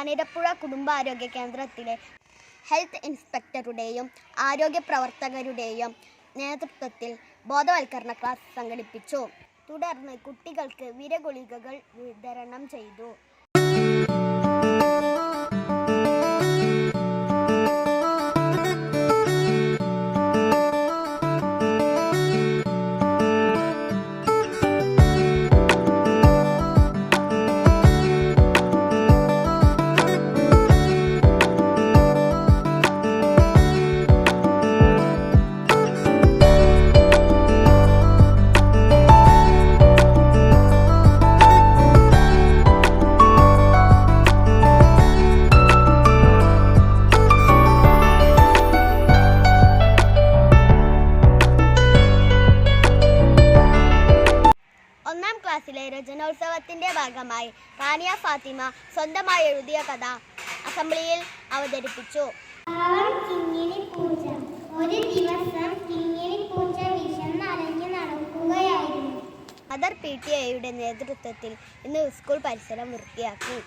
കാഞ്ഞിരപ്പുഴ കുടുംബാരോഗ്യ കേന്ദ്രത്തിലെ ഹെൽത്ത് ഇൻസ്പെക്ടറുടെയും ആരോഗ്യ പ്രവർത്തകരുടെയും നേതൃത്വത്തിൽ ബോധവൽക്കരണ ക്ലാസ് സംഘടിപ്പിച്ചു. തുടർന്ന് കുട്ടികൾക്ക് വിരഗുളികകൾ വിതരണം ചെയ്തു. ഒന്നാം ക്ലാസ്സിലെ രചനോത്സവത്തിന്റെ ഭാഗമായി റാനിയ ഫാത്തിമ സ്വന്തമായി എഴുതിയ കഥ അസംബ്ലിയിൽ അവതരിപ്പിച്ചു. ഒരു ദിവസം കിങ്ങിണിപ്പൂച്ച വിശന്നലഞ്ഞു നടക്കുകയായിരുന്നു. മദർ PTA യുടെ നേതൃത്വത്തിൽ ഇന്ന് സ്കൂൾ പരിസരം വൃത്തിയാക്കി.